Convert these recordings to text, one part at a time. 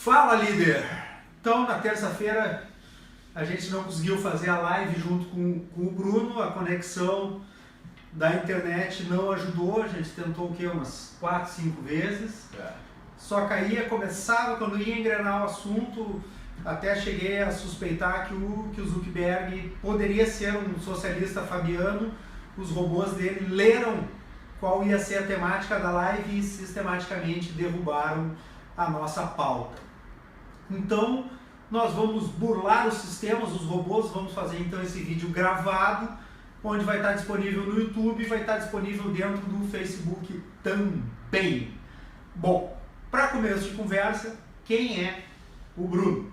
Fala, líder! Então, na terça-feira, a gente não conseguiu fazer a live junto com o Bruno, a conexão da internet não ajudou, a gente tentou o quê? Umas 4, 5 vezes, só caía, começava, quando ia engrenar o assunto, até cheguei a suspeitar que o Zuckerberg poderia ser um socialista fabiano. Os robôs dele leram qual ia ser a temática da live e sistematicamente derrubaram a nossa pauta. Então, nós vamos burlar os sistemas, os robôs, vamos fazer então esse vídeo gravado, onde vai estar disponível no YouTube e vai estar disponível dentro do Facebook também. Bom, para começo de conversa, quem é o Bruno?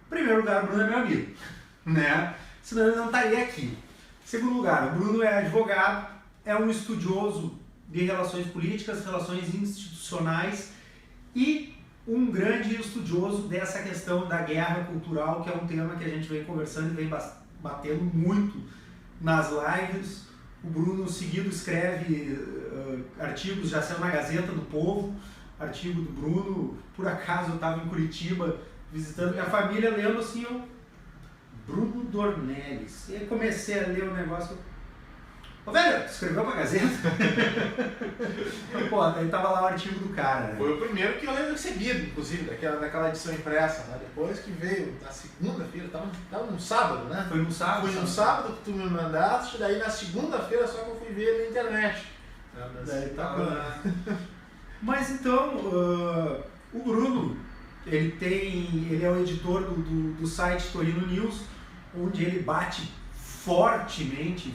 Em primeiro lugar, o Bruno é meu amigo, né? Senão ele não estaria aqui. Em segundo lugar, o Bruno é advogado, é um estudioso de relações políticas, relações institucionais e um grande estudioso dessa questão da guerra cultural, que é um tema que a gente vem conversando e vem batendo muito nas lives. O Bruno, seguido, escreve artigos, já saiu na Gazeta do Povo, artigo do Bruno. Por acaso eu estava em Curitiba visitando minha família, lendo assim, Bruno Dornelles. E aí comecei a ler o negócio. Ô velho, escreveu pra Gazeta? Pô, aí tava lá o artigo do cara, né? Foi o primeiro que eu recebi, inclusive, daquela edição impressa, né? Depois que veio na segunda-feira, tava no sábado, né? Foi no sábado? Foi no sábado que tu me mandaste, daí na segunda-feira só que eu fui ver na internet. Daí tava lá. Mas então, o Bruno, ele é o editor do site Torino News, onde ele bate fortemente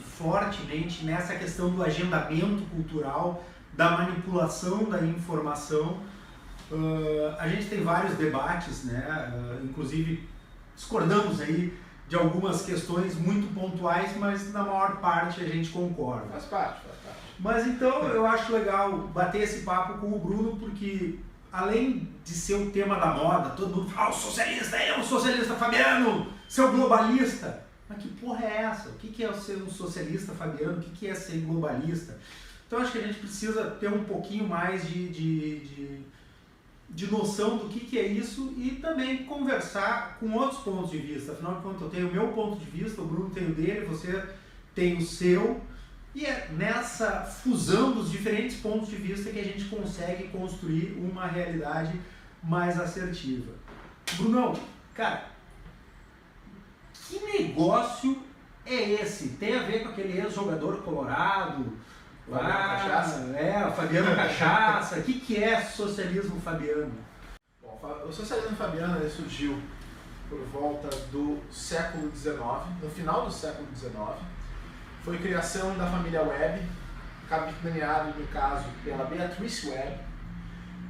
nessa questão do agendamento cultural, da manipulação da informação. A gente tem vários debates, né? Inclusive discordamos aí de algumas questões muito pontuais, mas na maior parte a gente concorda. Faz parte. Mas então eu acho legal bater esse papo com o Bruno, porque além de ser o tema da moda, todo mundo fala, o socialista é um socialista fabiano, seu globalista. Mas que porra é essa? O que é ser um socialista fabiano? O que é ser globalista? Então acho que a gente precisa ter um pouquinho mais de noção do que é isso e também conversar com outros pontos de vista. Afinal de contas, eu tenho o meu ponto de vista, o Bruno tem o dele, você tem o seu. E é nessa fusão dos diferentes pontos de vista que a gente consegue construir uma realidade mais assertiva. Brunão, cara, que negócio é esse? Tem a ver com aquele ex-jogador colorado? Fabiano Cachaça? O Fabiano Cachaça. O que é socialismo fabiano? Bom, o socialismo fabiano ele surgiu por volta do século XIX, no final do século XIX. Foi criação da família Webb, capitaneado, no caso, pela Beatrice Webb,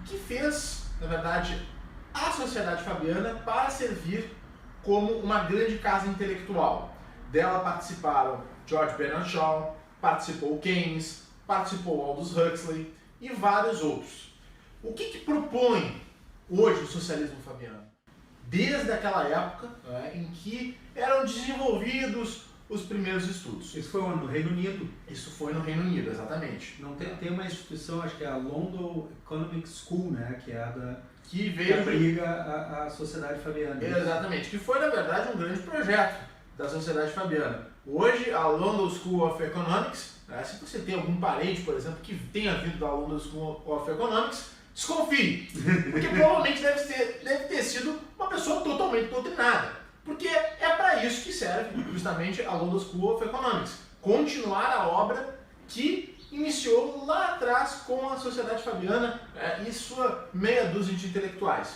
que fez, na verdade, a sociedade fabiana para servir como uma grande casa intelectual. Dela participaram George Bernard Shaw, participou Keynes, participou Aldous Huxley e vários outros. O que propõe hoje o socialismo fabiano? Desde aquela época, né, em que eram desenvolvidos os primeiros estudos. Isso foi no Reino Unido? Isso foi no Reino Unido, exatamente. Não tem uma instituição, acho que é a London Economic School, né, que é a da... Que veio abriga a sociedade fabiana. Exatamente, que foi na verdade um grande projeto da sociedade fabiana. Hoje a London School of Economics, né, se você tem algum parente, por exemplo, que tenha vindo da London School of Economics, desconfie, porque provavelmente deve ter sido uma pessoa totalmente doutrinada, porque é para isso que serve justamente a London School of Economics, continuar a obra que iniciou lá atrás com a sociedade fabiana e sua meia dúzia de intelectuais.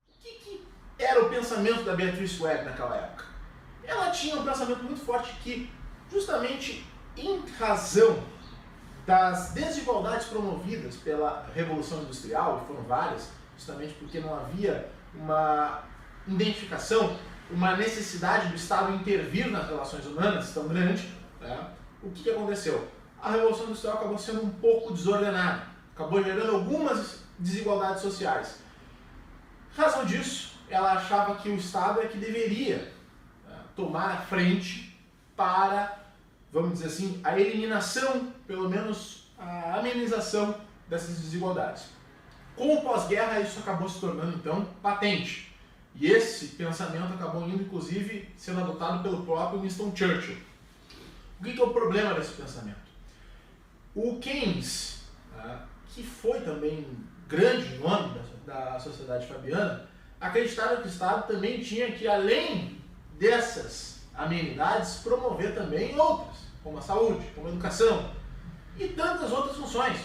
O que era o pensamento da Beatrice Webb naquela época? Ela tinha um pensamento muito forte que, justamente em razão das desigualdades promovidas pela Revolução Industrial, e foram várias, justamente porque não havia uma identificação, uma necessidade do Estado intervir nas relações humanas tão grande, né? O que aconteceu? A Revolução Industrial acabou sendo um pouco desordenada, acabou gerando algumas desigualdades sociais. Em razão disso, ela achava que o Estado é que deveria tomar a frente para, vamos dizer assim, a eliminação, pelo menos a amenização dessas desigualdades. Com o pós-guerra, isso acabou se tornando, então, patente. E esse pensamento acabou indo, inclusive, sendo adotado pelo próprio Winston Churchill. O que é o problema desse pensamento? O Keynes, que foi também grande nome da sociedade fabiana, acreditava que o Estado também tinha que, além dessas amenidades, promover também outras, como a saúde, como a educação e tantas outras funções.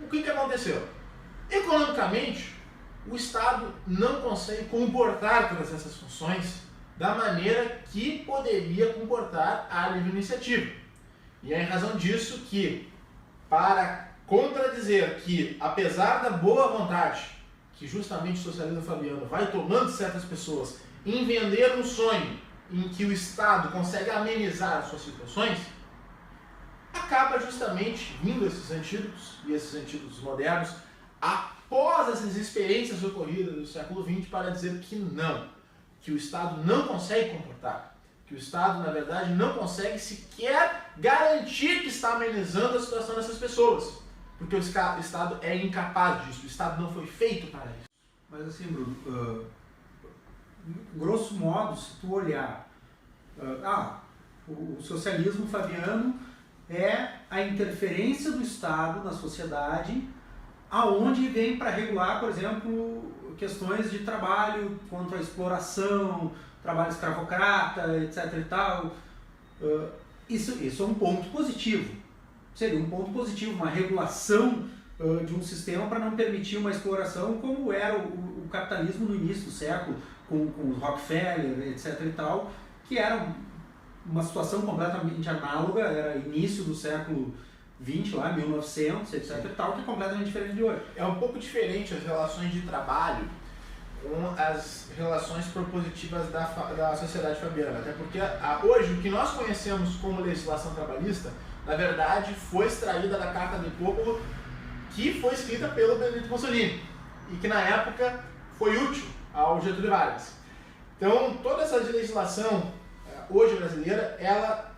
O que aconteceu? Economicamente, o Estado não consegue comportar todas essas funções da maneira que poderia comportar a livre iniciativa. E é em razão disso que, para contradizer que, apesar da boa vontade que justamente o socialismo fabiano vai tomando certas pessoas em vender um sonho em que o Estado consegue amenizar as suas situações, acaba justamente vindo esses antídotos, e esses antídotos modernos, após essas experiências ocorridas do século XX, para dizer que não, que o Estado não consegue comportar, que o Estado, na verdade, não consegue sequer garantir que está amenizando a situação dessas pessoas, porque o Estado é incapaz disso, o Estado não foi feito para isso. Mas assim, Bruno, grosso modo, se tu olhar, o socialismo fabiano é a interferência do Estado na sociedade, aonde vem para regular, por exemplo, questões de trabalho contra a exploração, trabalho escravocrata, etc. e tal. Isso é um ponto positivo. Seria um ponto positivo, uma regulação de um sistema para não permitir uma exploração como era o capitalismo no início do século, com Rockefeller, etc. e tal, que era uma situação completamente análoga, era início do século XX, lá, 1900, etc. e tal, que é completamente diferente de hoje. É um pouco diferente as relações de trabalho com as relações propositivas da sociedade fabiana, até porque hoje o que nós conhecemos como legislação trabalhista, na verdade, foi extraída da Carta de Popolo, que foi escrita pelo Benito Mussolini e que na época foi útil ao Getúlio Vargas. Então, toda essa legislação hoje brasileira, ela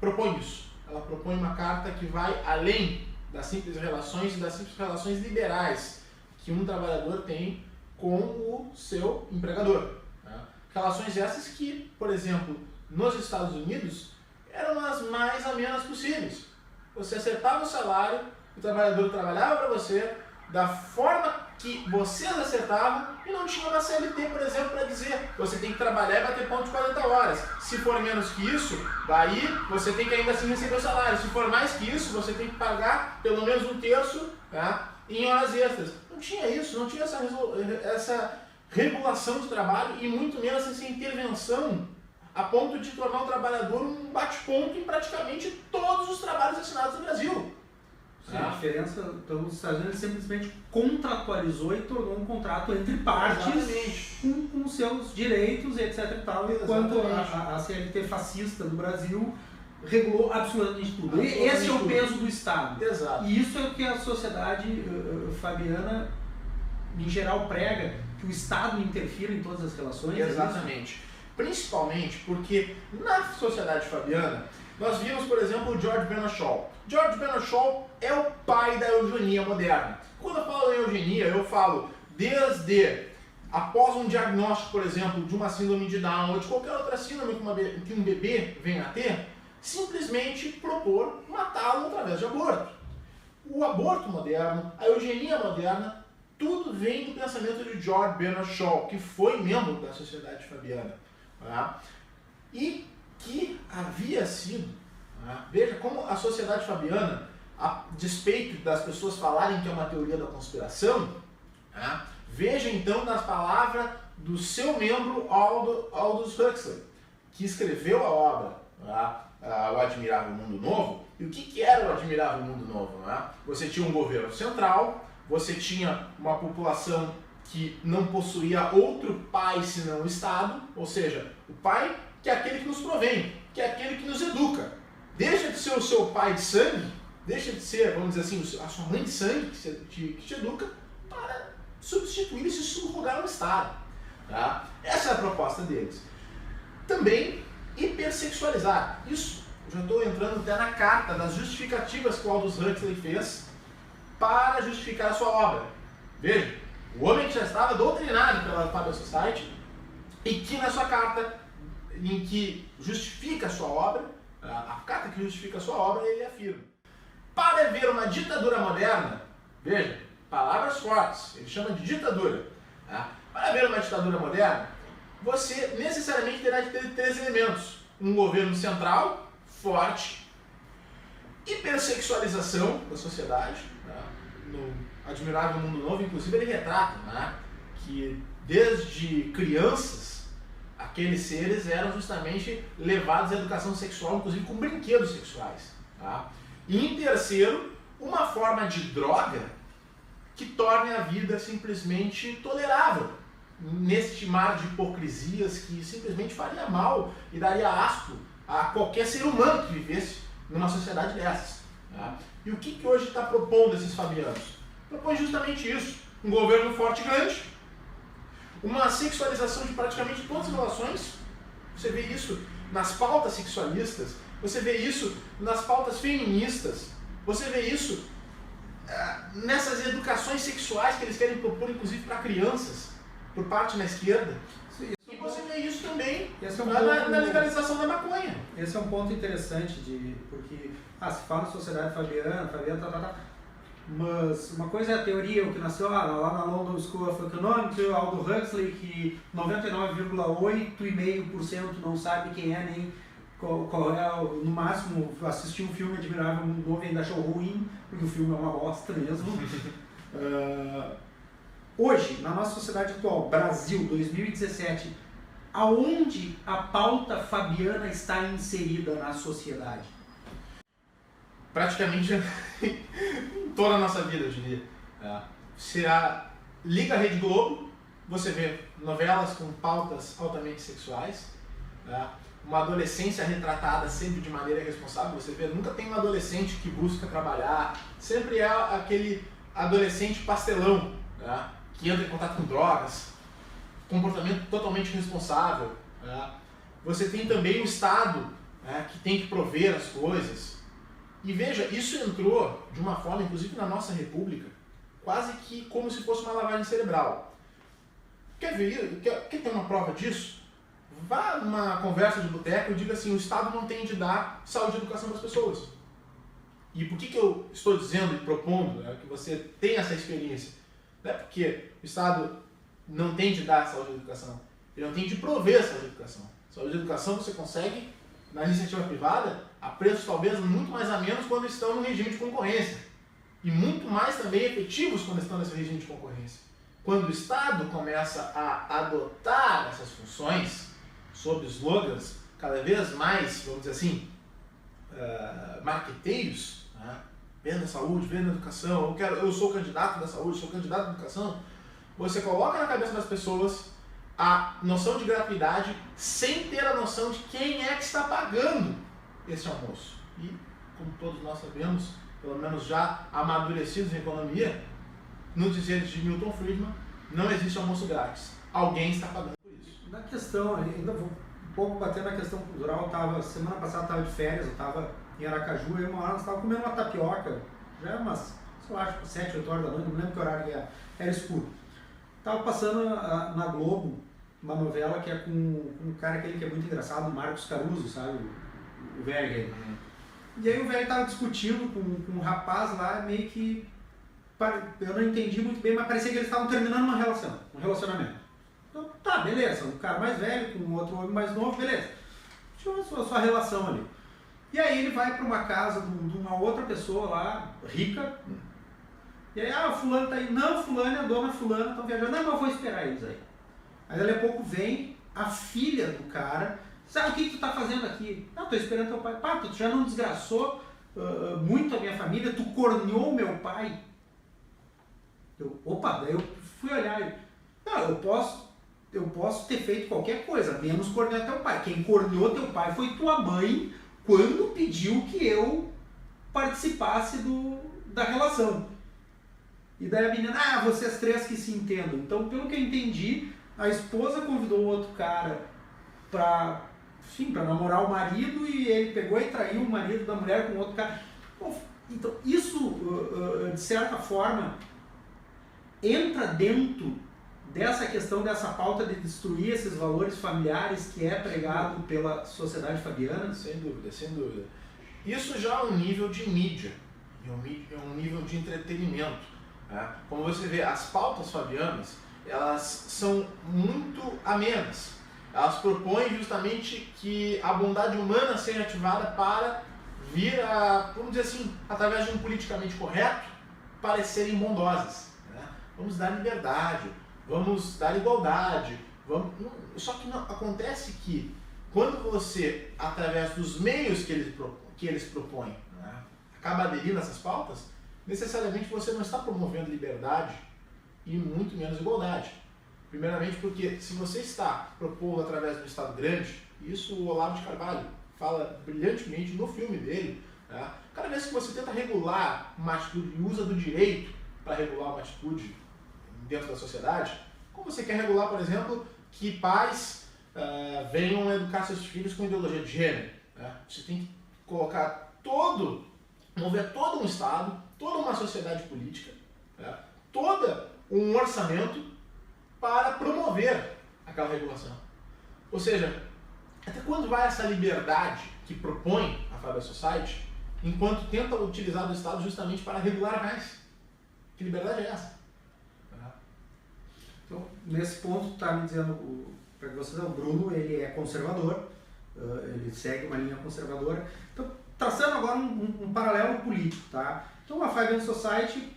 propõe isso. Ela propõe uma carta que vai além das simples relações e das simples relações liberais que um trabalhador tem com o seu empregador. Relações essas que, por exemplo, nos Estados Unidos, eram as mais amenas possíveis. Você acertava o salário, o trabalhador trabalhava para você da forma que vocês acertavam e não tinha uma CLT, por exemplo, para dizer você tem que trabalhar e bater ponto de 40 horas. Se for menos que isso, daí você tem que ainda assim receber o salário. Se for mais que isso, você tem que pagar pelo menos um terço, em horas extras. Não tinha isso, não tinha essa regulação de trabalho e muito menos essa intervenção a ponto de tornar o trabalhador um bate-ponto em praticamente todos os trabalhos assinados no Brasil. Sim, a diferença, então, os Estados Unidos simplesmente contratualizou e tornou um contrato entre partes com seus direitos, etc. e tal, enquanto a CLT fascista do Brasil regulou absolutamente tudo. Esse é o peso do Estado. Exato. E isso é o que a sociedade fabiana, em geral, prega, que o Estado interfira em todas as relações. Exatamente. Principalmente porque na sociedade fabiana, nós vimos, por exemplo, o George Bernard Shaw. George Bernard Shaw é o pai da eugenia moderna. Quando eu falo em eugenia, eu falo desde após um diagnóstico, por exemplo, de uma síndrome de Down ou de qualquer outra síndrome que um bebê venha a ter, simplesmente propor matá-lo através de aborto. O aborto moderno, a eugenia moderna, tudo vem do pensamento de George Bernard Shaw, que foi membro da sociedade fabiana. E que havia sido, veja como a sociedade fabiana, a despeito das pessoas falarem que é uma teoria da conspiração, veja então nas palavras do seu membro Aldous Huxley, que escreveu a obra O Admirável Mundo Novo. E o que era o Admirável Mundo Novo? Você tinha um governo central, você tinha uma população que não possuía outro pai senão o Estado, ou seja, o pai que é aquele que nos provém, que é aquele que nos educa. Deixa de ser o seu pai de sangue, deixa de ser, vamos dizer assim, a sua mãe de sangue que te educa, para substituir e se subrogar no Estado. Essa é a proposta deles. Também hipersexualizar. Isso, eu já estou entrando até na carta das justificativas que o Aldous Huxley fez para justificar a sua obra. Veja, o homem que já estava doutrinado pela Faber Society e que na sua carta, em que justifica a sua obra, a carta que justifica a sua obra, ele afirma: para haver uma ditadura moderna, veja, palavras fortes, ele chama de ditadura. Para haver uma ditadura moderna, você necessariamente terá de ter 3 elementos: um governo central, forte, hipersexualização da sociedade. No Admirável Mundo Novo, inclusive, ele retrata que desde crianças aqueles seres eram justamente levados à educação sexual, inclusive com brinquedos sexuais. E em terceiro, uma forma de droga que torne a vida simplesmente tolerável, neste mar de hipocrisias que simplesmente faria mal e daria asco a qualquer ser humano que vivesse numa sociedade dessas. E o que hoje está propondo esses fabianos? Propõe justamente isso: um governo forte e grande, uma sexualização de praticamente todas as relações. Você vê isso nas pautas sexualistas, você vê isso nas pautas feministas, você vê isso nessas educações sexuais que eles querem propor, inclusive para crianças, por parte na esquerda. Sim, e você vê isso também na legalização da maconha. Esse é um ponto interessante, porque se fala em sociedade fabiana, mas uma coisa é a teoria, o que nasceu lá na London School of Economics, o Aldo Huxley, que 99,8% não sabe quem é, nem qual é, no máximo assistiu um filme Admirável Mundo Novo e ainda achou ruim, porque o filme é uma bosta mesmo. Hoje, na nossa sociedade atual, Brasil, 2017, aonde a pauta fabiana está inserida na sociedade? Praticamente em toda a nossa vida, eu diria. Se liga a Rede Globo, você vê novelas com pautas altamente sexuais, uma adolescência retratada sempre de maneira irresponsável. Você vê, nunca tem um adolescente que busca trabalhar, sempre é aquele adolescente pastelão, que entra em contato com drogas, comportamento totalmente irresponsável. Você tem também o Estado, que tem que prover as coisas. E veja, isso entrou de uma forma, inclusive na nossa república, quase que como se fosse uma lavagem cerebral. Quer ver? Quer ter uma prova disso? Vá numa conversa de boteco e diga assim: o Estado não tem de dar saúde e educação para as pessoas. E por que eu estou dizendo e propondo que você tenha essa experiência? Não é porque o Estado não tem de dar saúde e educação, ele não tem de prover saúde e educação. Saúde e educação você consegue na iniciativa privada a preços talvez muito mais amenos quando estão no regime de concorrência. E muito mais também efetivos quando estão nesse regime de concorrência. Quando o Estado começa a adotar essas funções sob slogans cada vez mais, vamos dizer assim, marqueteiros, venda saúde, venda educação, eu sou candidato da saúde, sou candidato da educação, você coloca na cabeça das pessoas a noção de gratuidade sem ter a noção de quem é que está pagando esse almoço. E, como todos nós sabemos, pelo menos já amadurecidos em economia, no dizer de Milton Friedman, não existe almoço grátis. Alguém está pagando por isso. Na questão, ainda vou um pouco bater na questão cultural, semana passada estava de férias, eu estava em Aracaju, e uma hora nós estávamos comendo uma tapioca, já era umas, sei lá, 7, 8 horas da noite, não lembro que horário que era escuro. Estava passando na Globo uma novela que é com um cara aquele que é muito engraçado, o Marcos Caruso, sabe? O velho. E aí o velho estava discutindo com um rapaz lá, meio que, eu não entendi muito bem, mas parecia que eles estavam terminando um relacionamento. Então, tá, beleza, um cara mais velho com outro homem mais novo, beleza. Tinha a sua relação ali. E aí ele vai para uma casa de uma outra pessoa lá, rica, e aí, o fulano tá aí, não, fulano e a dona fulana estão viajando, não, mas eu vou esperar eles aí. Aí dali a pouco vem a filha do cara, sabe o que tu tá fazendo aqui? Não, tô esperando teu pai. Pá, tu já não desgraçou muito a minha família, tu corneou meu pai. Daí eu fui olhar, não, eu posso ter feito qualquer coisa, menos cornear teu pai. Quem corneou teu pai foi tua mãe quando pediu que eu participasse da relação. E daí a menina, vocês três que se entendam. Então, pelo que eu entendi, a esposa convidou o outro cara para namorar o marido e ele pegou e traiu o marido da mulher com outro cara. Então, isso, de certa forma, entra dentro dessa questão, dessa pauta de destruir esses valores familiares que é pregado pela sociedade fabiana? Sem dúvida, sem dúvida. Isso já é um nível de mídia, é um nível de entretenimento. Né? Como você vê, as pautas fabianas, elas são muito amenas. Elas propõem justamente que a bondade humana seja ativada para vir a, vamos dizer assim, através de um politicamente correto, parecerem bondosas. Né? Vamos dar liberdade, vamos dar igualdade. Só que não, acontece que quando você, através dos meios que eles propõem, né, acaba aderindo a essas pautas, necessariamente você não está promovendo liberdade e muito menos igualdade. Primeiramente porque se você está propondo através do Estado grande, isso o Olavo de Carvalho fala brilhantemente no filme dele, né? Cada vez que você tenta regular uma atitude e usa do direito para regular uma atitude dentro da sociedade, como você quer regular, por exemplo, que pais venham educar seus filhos com ideologia de gênero, né? Você tem que colocar mover todo um Estado, toda uma sociedade política, né? Todo um orçamento para promover aquela regulação. Ou seja, até quando vai essa liberdade que propõe a Fábia Society, enquanto tenta utilizar o Estado justamente para regular mais? Que liberdade é essa? Então, nesse ponto, está me dizendo, para que vocês, o Bruno, ele é conservador, ele segue uma linha conservadora. Então, traçando agora um paralelo político, tá? Então, a Fabian Society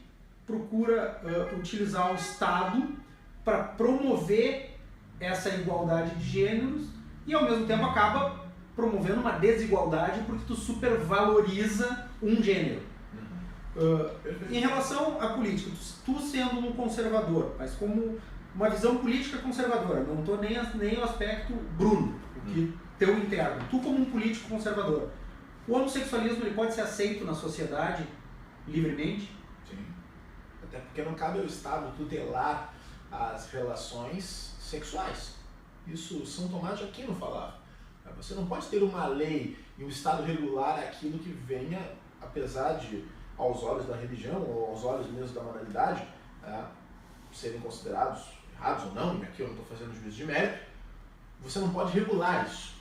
procura utilizar o Estado para promover essa igualdade de gêneros e, ao mesmo tempo, acaba promovendo uma desigualdade porque tu supervaloriza um gênero. Em relação à política, tu sendo um conservador, mas como uma visão política conservadora, não estou nem o aspecto Bruno, que teu interno, tu como um político conservador, o homossexualismo ele pode ser aceito na sociedade livremente? Sim, até porque não cabe ao Estado tutelar as relações sexuais. Isso São Tomás de Aquino falava. Você não pode ter uma lei e um Estado regular aquilo que venha, apesar de, aos olhos da religião ou aos olhos mesmo da moralidade, serem considerados errados ou não, e aqui eu não estou fazendo juízo de mérito, você não pode regular isso.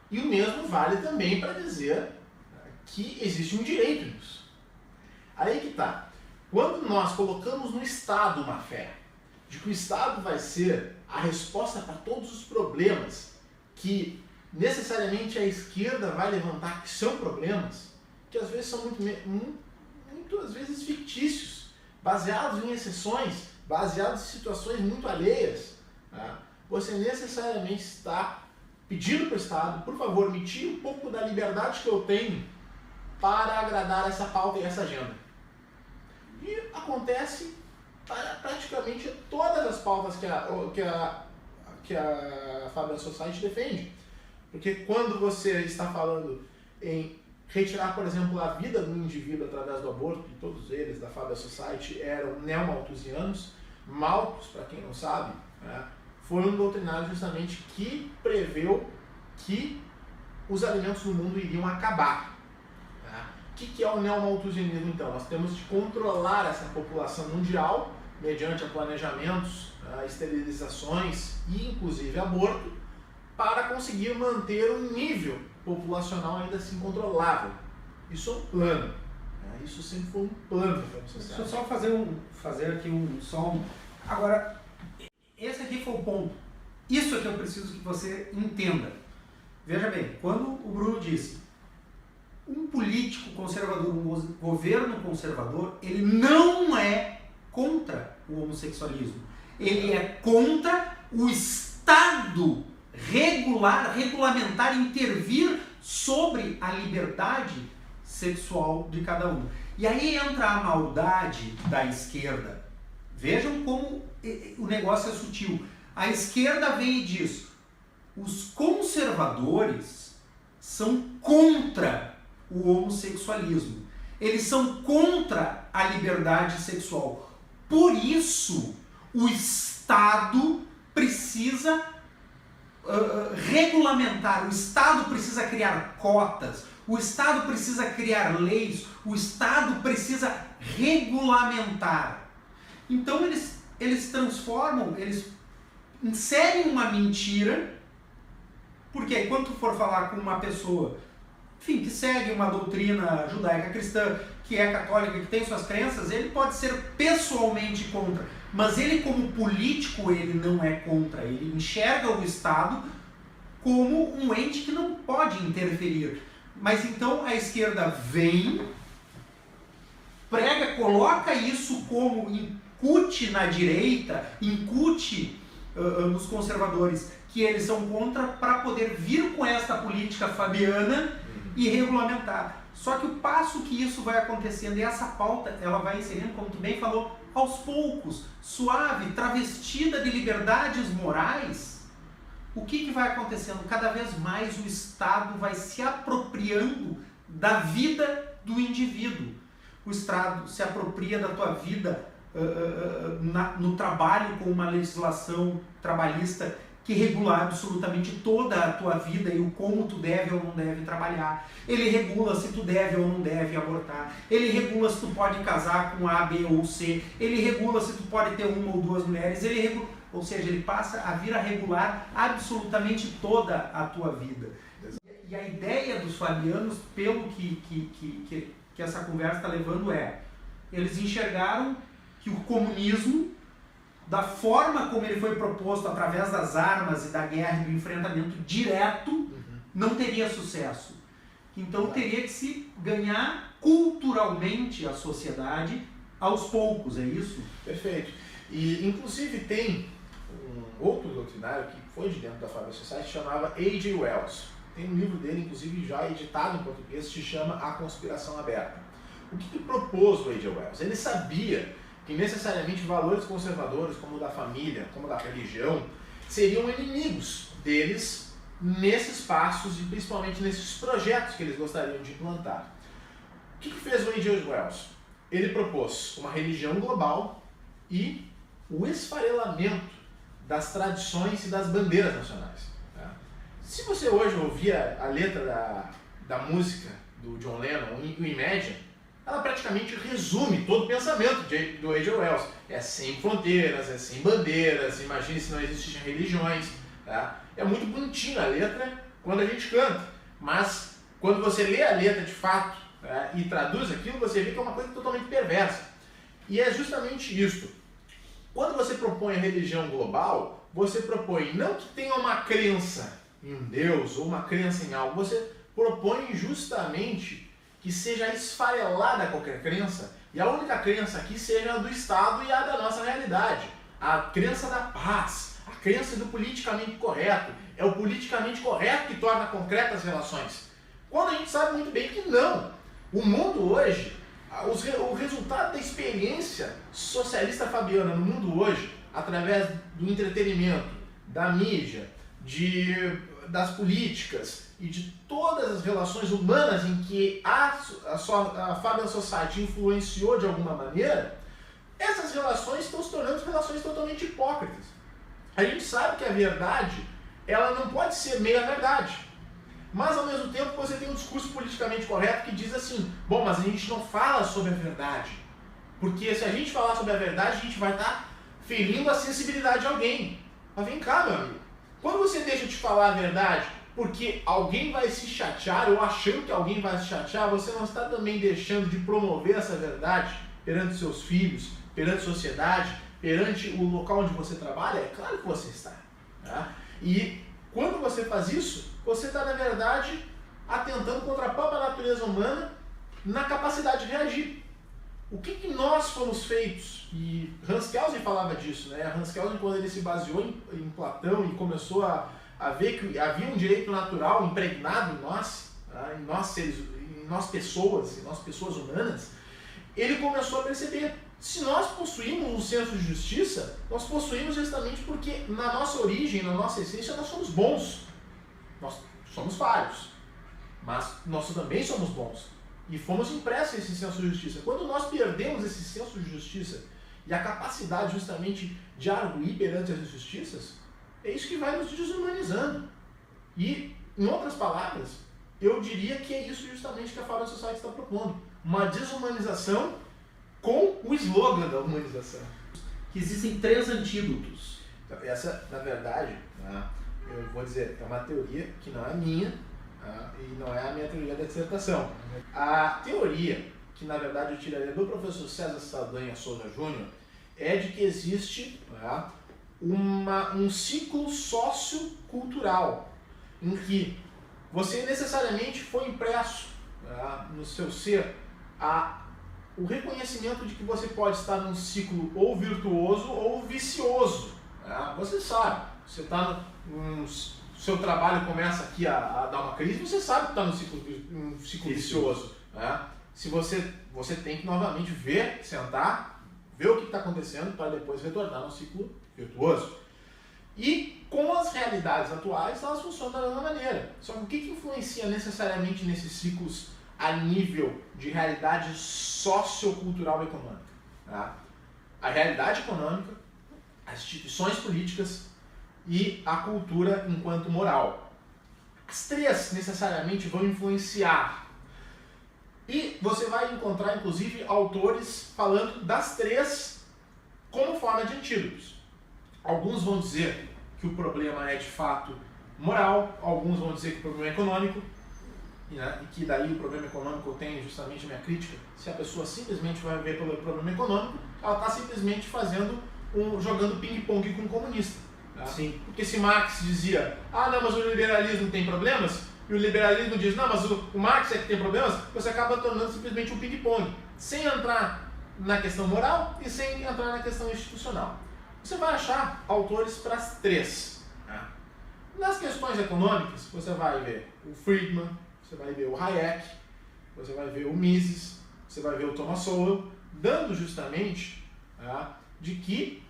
E o mesmo vale também para dizer que existe um direito nisso. Aí que está. Quando nós colocamos no Estado uma fé, de que o Estado vai ser a resposta para todos os problemas que necessariamente a esquerda vai levantar, que são problemas, que às vezes são muito às vezes fictícios, baseados em exceções, baseados em situações muito alheias, né? Você necessariamente está pedindo para o Estado, por favor, me tire um pouco da liberdade que eu tenho para agradar essa pauta e essa agenda. E acontece para praticamente todas as pautas que a Fabian Society defende. Porque quando você está falando em retirar, por exemplo, a vida do indivíduo através do aborto, e todos eles da Fabian Society eram neomalthusianos, Malthus, para quem não sabe, né, foi um doutrinário justamente que preveu que os alimentos no mundo iriam acabar. O que é o neomalthusianismo, então? Nós temos de controlar essa população mundial mediante planejamentos, esterilizações e inclusive aborto, para conseguir manter um nível populacional ainda assim controlável. Isso é um plano. Isso sempre foi um plano para a sociedade. Deixa eu só fazer aqui um som. Agora, esse aqui foi o ponto. Isso é que eu preciso que você entenda. Veja bem, quando o Bruno disse um político conservador, um governo conservador, ele não é contra o homossexualismo. Ele é contra o Estado regulamentar, intervir sobre a liberdade sexual de cada um. E aí entra a maldade da esquerda. Vejam como o negócio é sutil. A esquerda vem e diz: os conservadores são contra o homossexualismo. Eles são contra a liberdade sexual. Por isso, o Estado precisa regulamentar, o Estado precisa criar cotas, o Estado precisa criar leis, o Estado precisa regulamentar. Então eles transformam, eles inserem uma mentira, porque aí quando tu for falar com uma pessoa, enfim, que segue uma doutrina judaica cristã, que é católica, que tem suas crenças, ele pode ser pessoalmente contra, mas ele como político ele não é contra, ele enxerga o Estado como um ente que não pode interferir. Mas então a esquerda vem, prega, coloca isso como incute na direita, incute nos conservadores, que eles são contra, para poder vir com esta política fabiana e regulamentar. Só que o passo que isso vai acontecendo, e essa pauta, ela vai inserindo, como tu bem falou, aos poucos, suave, travestida de liberdades morais, o que vai acontecendo? Cada vez mais o Estado vai se apropriando da vida do indivíduo. O Estado se apropria da tua vida no trabalho com uma legislação trabalhista que regula absolutamente toda a tua vida e o como tu deve ou não deve trabalhar. Ele regula se tu deve ou não deve abortar. Ele regula se tu pode casar com A, B ou C. Ele regula se tu pode ter uma ou duas mulheres. Ele regula, ou seja, ele passa a vir a regular absolutamente toda a tua vida. E a ideia dos fabianos, pelo que essa conversa está levando, eles enxergaram que o comunismo, da forma como ele foi proposto através das armas e da guerra e do enfrentamento direto, não teria sucesso. Então teria que se ganhar culturalmente a sociedade aos poucos, é isso? Perfeito. E inclusive tem um outro doutrinário que foi de dentro da Fabian Society, chamava A.J. Wells. Tem um livro dele, inclusive já editado em português, que se chama A Conspiração Aberta. O que propôs o A.J. Wells? Ele sabia que necessariamente valores conservadores, como o da família, como o da religião, seriam inimigos deles nesses passos e principalmente nesses projetos que eles gostariam de implantar. O que fez o A.J. Wells? Ele propôs uma religião global e o esfarelamento das tradições e das bandeiras nacionais. Se você hoje ouvir a letra da música do John Lennon, o Imagine, ela praticamente resume todo o pensamento do A.J. Wells. É sem fronteiras, é sem bandeiras, imagine se não existissem religiões. Tá? É muito bonitinho a letra quando a gente canta, mas quando você lê a letra de fato, tá, e traduz aquilo, você vê que é uma coisa totalmente perversa. E é justamente isso. Quando você propõe a religião global, você propõe não que tenha uma crença em um Deus ou uma crença em algo, você propõe justamente que seja esfarelada qualquer crença, e a única crença aqui seja a do Estado e a da nossa realidade. A crença da paz, a crença do politicamente correto. É o politicamente correto que torna concretas as relações. Quando a gente sabe muito bem que não. O mundo hoje, o resultado da experiência socialista fabiana no mundo hoje, através do entretenimento, da mídia, das políticas e de todas as relações humanas em que a Fabian Society influenciou de alguma maneira, essas relações estão se tornando relações totalmente hipócritas. A gente sabe que a verdade, ela não pode ser meia verdade. Mas ao mesmo tempo você tem um discurso politicamente correto que diz assim, bom, mas a gente não fala sobre a verdade. Porque se a gente falar sobre a verdade, a gente vai estar ferindo a sensibilidade de alguém. Mas vem cá, meu amigo. Quando você deixa de falar a verdade porque alguém vai se chatear ou achando que alguém vai se chatear, você não está também deixando de promover essa verdade perante seus filhos, perante a sociedade, perante o local onde você trabalha? É claro que você está. Tá? E quando você faz isso, você está, na verdade, atentando contra a própria natureza humana na capacidade de reagir. O que nós fomos feitos? E Hans Kelsen falava disso, né? Hans Kelsen, quando ele se baseou em Platão e começou a ver que havia um direito natural impregnado em nós, tá? em nós pessoas humanas, ele começou a perceber, se nós possuímos um senso de justiça, nós possuímos justamente porque na nossa origem, na nossa essência, nós somos bons. Nós somos falhos, mas nós também somos bons. E fomos impressos esse senso de justiça. Quando nós perdemos esse senso de justiça e a capacidade justamente de arguir perante as injustiças, é isso que vai nos desumanizando. E, em outras palavras, eu diria que é isso justamente que a Fabian Society está propondo. Uma desumanização com o slogan da humanização. que existem 3 antídotos. Então, essa, na verdade, né, eu vou dizer, é uma teoria que não é minha, e não é a minha teoria da dissertação. A teoria, que na verdade eu tiraria do professor César Saldanha Souza Júnior, é de que existe, né, um ciclo sociocultural em que você necessariamente foi impresso, né, no seu ser o reconhecimento de que você pode estar num ciclo ou virtuoso ou vicioso. Né? Você sabe, você está seu trabalho começa aqui a dar uma crise, você sabe que está num ciclo vicioso. Né? Se você tem que novamente sentar, ver o que está acontecendo para depois retornar no ciclo virtuoso. E com as realidades atuais, elas funcionam da mesma maneira. Só que o que influencia necessariamente nesses ciclos a nível de realidade sociocultural e econômica? Tá? A realidade econômica, as instituições políticas e a cultura enquanto moral. As 3 necessariamente vão influenciar. E você vai encontrar, inclusive, autores falando das 3 como forma de antídotos. Alguns vão dizer que o problema é de fato moral, alguns vão dizer que o problema é econômico, né, e que daí o problema econômico tem justamente a minha crítica. Se a pessoa simplesmente vai ver pelo problema econômico, ela está simplesmente jogando ping-pong com o comunista. Tá? Sim. Porque se Marx dizia, não, mas o liberalismo tem problemas, e o liberalismo diz, não, mas o Marx é que tem problemas, você acaba tornando simplesmente um ping-pong, sem entrar na questão moral e sem entrar na questão institucional. Você vai achar autores para as 3. Tá? Nas questões econômicas, você vai ver o Friedman, você vai ver o Hayek, você vai ver o Mises, você vai ver o Thomas Sowell, dando justamente, tá, de que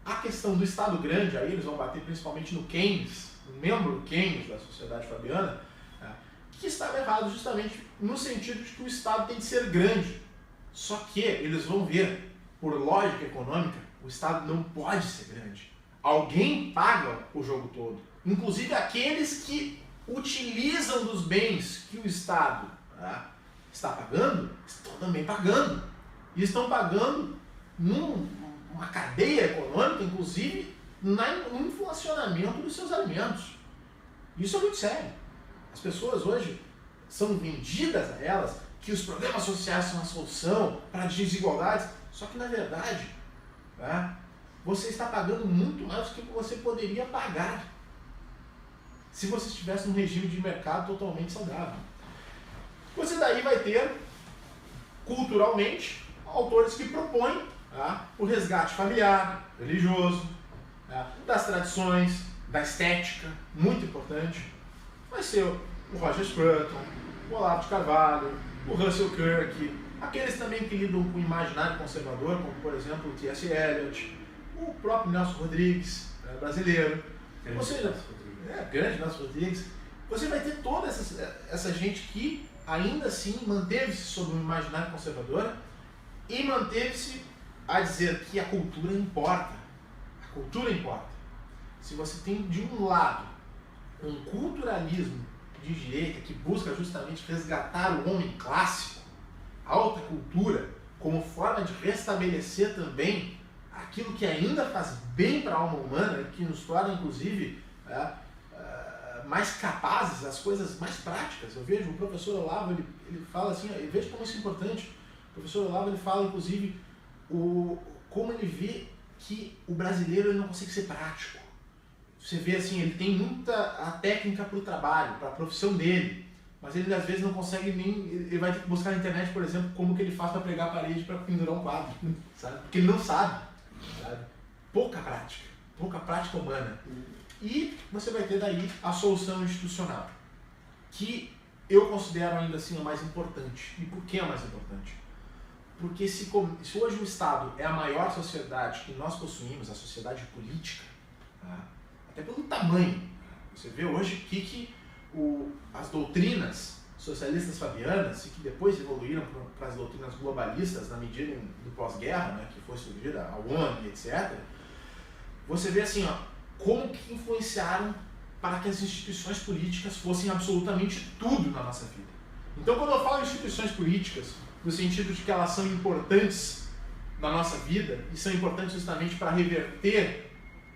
a questão do Estado grande, aí eles vão bater principalmente no Keynes, o membro Keynes da Sociedade Fabiana, tá, que estava errado justamente no sentido de que o Estado tem que ser grande. Só que eles vão ver, por lógica econômica, o Estado não pode ser grande. Alguém paga o jogo todo. Inclusive aqueles que utilizam dos bens que o Estado, tá, está pagando, estão também pagando. E estão pagando numa cadeia econômica, inclusive no inflacionamento dos seus alimentos. Isso é muito sério. As pessoas hoje são vendidas a elas que os problemas sociais são a solução para as desigualdades, só que na verdade, tá, você está pagando muito mais do que você poderia pagar se você estivesse num regime de mercado totalmente saudável. Você daí vai ter, culturalmente, autores que propõem, tá, o resgate familiar, religioso, tá, das tradições, da estética, muito importante. Vai ser o Roger Scruton, o Olavo de Carvalho, o Russell Kirk, aqueles também que lidam com o imaginário conservador, como por exemplo o T.S. Eliot, o próprio Nelson Rodrigues, brasileiro. Ou seja, grande Nelson Rodrigues. Você vai ter toda essa gente que ainda assim manteve-se sob um imaginário conservador e manteve-se a dizer que a cultura importa. A cultura importa. Se você tem de um lado um culturalismo de direita que busca justamente resgatar o homem clássico, a alta cultura, como forma de restabelecer também aquilo que ainda faz bem para a alma humana, que nos torna inclusive mais capazes, as coisas mais práticas. Eu vejo o professor Olavo, ele fala assim, eu vejo como isso é importante. O professor Olavo, ele fala inclusive como ele vê que o brasileiro ele não consegue ser prático. Você vê assim, ele tem muita a técnica para o trabalho, para a profissão dele, mas ele às vezes não consegue nem, ele vai ter que buscar na internet, por exemplo, como que ele faz para pregar a parede para pendurar um quadro, sabe? Porque ele não sabe, sabe? Pouca prática humana. E você vai ter daí a solução institucional, que eu considero ainda assim a mais importante. E por que a mais importante? Porque se hoje o Estado é a maior sociedade que nós possuímos, a sociedade política, tá? Até pelo tamanho, você vê hoje que as doutrinas socialistas fabianas, e que depois evoluíram para as doutrinas globalistas na medida do pós-guerra, né, que foi surgida a ONU, etc., você vê assim, como que influenciaram para que as instituições políticas fossem absolutamente tudo na nossa vida. Então, quando eu falo em instituições políticas, no sentido de que elas são importantes na nossa vida e são importantes justamente para reverter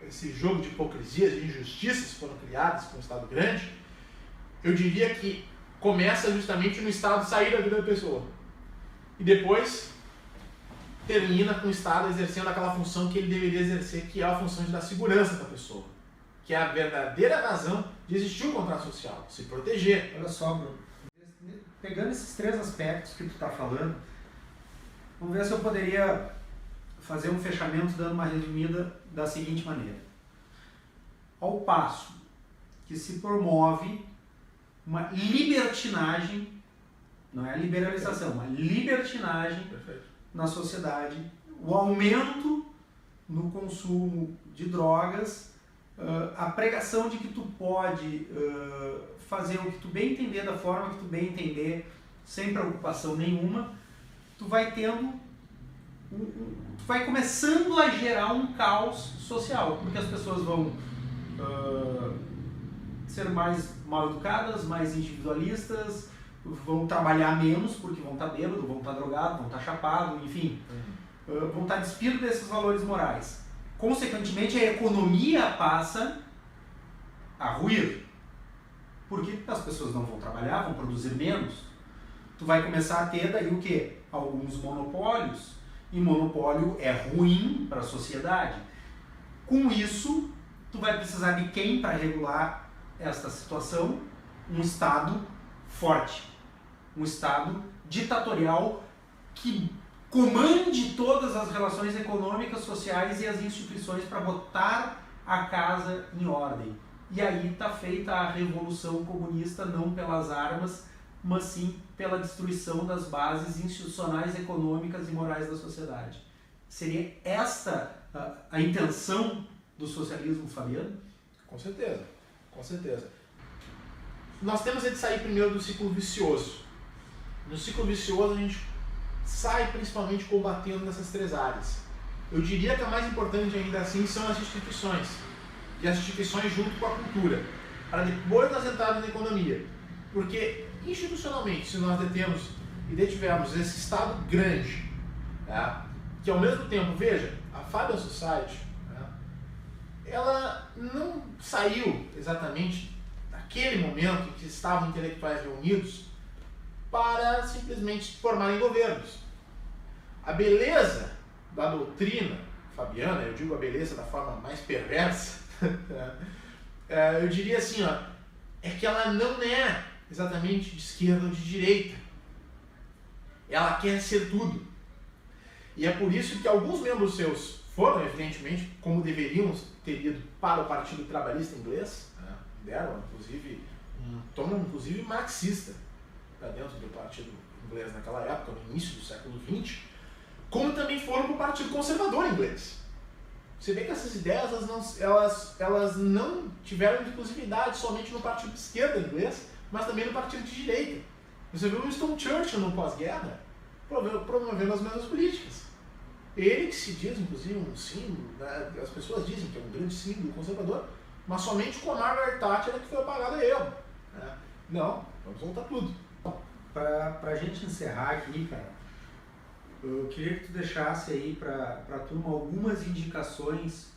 esse jogo de hipocrisias, de injustiças que foram criadas com o Estado grande, eu diria que começa justamente no Estado sair da vida da pessoa e depois termina com o Estado exercendo aquela função que ele deveria exercer, que é a função de dar segurança para a pessoa, que é a verdadeira razão de existir um contrato social, se proteger. Olha só, Bruno, pegando esses 3 aspectos que tu está falando, vamos ver se eu poderia fazer um fechamento dando uma resumida da seguinte maneira. Ao passo que se promove uma libertinagem, não é a liberalização, uma libertinagem na sociedade, o aumento no consumo de drogas, a pregação de que tu pode fazer o que tu bem entender da forma que tu bem entender, sem preocupação nenhuma, tu vai tendo tu vai começando a gerar um caos social, porque as pessoas vão ser mais mal educadas, mais individualistas, vão trabalhar menos porque vão estar bêbados, vão estar drogados, vão estar chapados, enfim, vão estar despidos desses valores morais. Consequentemente, a economia passa a ruir, porque as pessoas não vão trabalhar, vão produzir menos. Tu vai começar a ter daí o quê? Alguns monopólios, e monopólio é ruim para a sociedade. Com isso, tu vai precisar de quem para regular esta situação? Um Estado forte, um Estado ditatorial que comande todas as relações econômicas, sociais e as instituições para botar a casa em ordem. E aí está feita a revolução comunista, não pelas armas, mas sim pela destruição das bases institucionais, econômicas e morais da sociedade. Seria esta a intenção do socialismo fabiano? Com certeza, com certeza. Nós temos de sair primeiro do ciclo vicioso. No ciclo vicioso a gente sai principalmente combatendo nessas 3 áreas. Eu diria que a mais importante ainda assim são as instituições. E as instituições junto com a cultura. Para depois nós entrarmos na economia. Porque institucionalmente, se nós detivermos esse Estado grande, que ao mesmo tempo, veja, a Fabian Society, ela não saiu exatamente daquele momento em que estavam intelectuais reunidos para simplesmente formarem governos. A beleza da doutrina fabiana, eu digo a beleza da forma mais perversa, eu diria assim, é que ela não é exatamente de esquerda ou de direita. Ela quer ser tudo. E é por isso que alguns membros seus foram, evidentemente, como deveriam ter ido para o Partido Trabalhista Inglês, deram, inclusive, um tom inclusive marxista para dentro do Partido Inglês naquela época, no início do século XX, como também foram para o Partido Conservador Inglês. Você vê que essas ideias elas não tiveram exclusividade somente no Partido de Esquerda Inglês, mas também no Partido de Direita. Você viu o Winston Churchill no pós-guerra promovendo as mesmas políticas. Ele que se diz, inclusive, um símbolo, as pessoas dizem que é um grande símbolo conservador, mas somente com a Margaret Thatcher é que foi apagado a erro. Não, vamos voltar tudo. Para a gente encerrar aqui, cara, eu queria que tu deixasse aí para a turma algumas indicações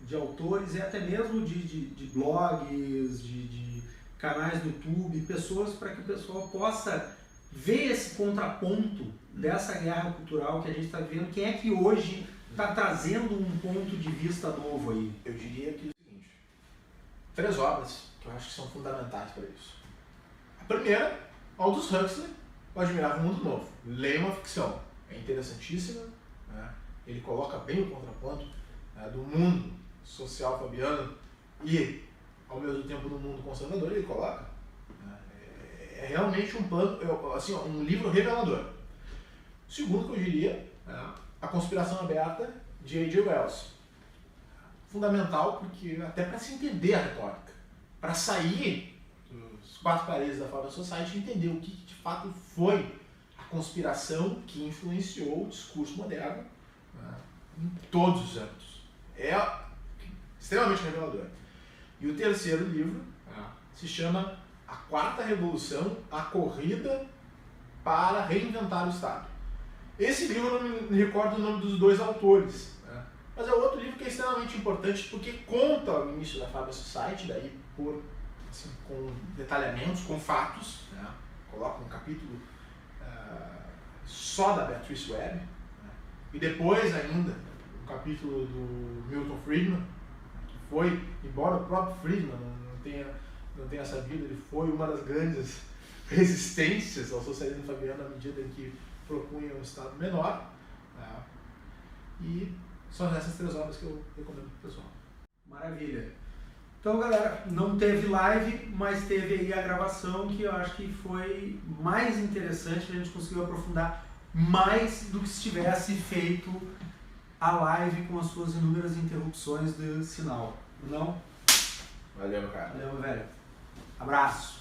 de autores e até mesmo de blogs, de canais no YouTube, pessoas para que o pessoal possa ver esse contraponto dessa guerra cultural que a gente está vivendo. Quem é que hoje está trazendo um ponto de vista novo aí? Eu diria que é o seguinte, 3 obras que eu acho que são fundamentais para isso. A primeira, Aldous Huxley, O Admirável Mundo Novo. Leia uma ficção, é interessantíssima, ele coloca bem o contraponto do mundo social fabiano e, ao mesmo tempo, do mundo conservador, ele coloca. É realmente um livro revelador. O segundo que eu diria, A Conspiração Aberta, de A.G. Wells. Fundamental, porque até para se entender a retórica, para sair dos 4 paredes da Fabian Society e entender o que de fato foi a conspiração que influenciou o discurso moderno em todos os âmbitos. É extremamente revelador. E o terceiro livro se chama A Quarta Revolução, a Corrida para Reinventar o Estado. Esse livro eu não me recordo o nome dos dois autores, né? Mas é outro livro que é extremamente importante porque conta o início da Faber Society, daí assim, com detalhamentos, com fatos, né? Coloca um capítulo só da Beatrice Webb, né? E depois ainda um capítulo do Milton Friedman, que foi, embora o próprio Friedman não tenha sabido, ele foi uma das grandes resistências ao socialismo fabiano à medida em que propunha um Estado menor, né? E são essas 3 obras que eu recomendo para o pessoal. Maravilha. Então, galera, não teve live, mas teve aí a gravação que eu acho que foi mais interessante, a gente conseguiu aprofundar mais do que se tivesse feito a live com as suas inúmeras interrupções de sinal. Não? Valeu, cara. Valeu, meu velho. Abraço.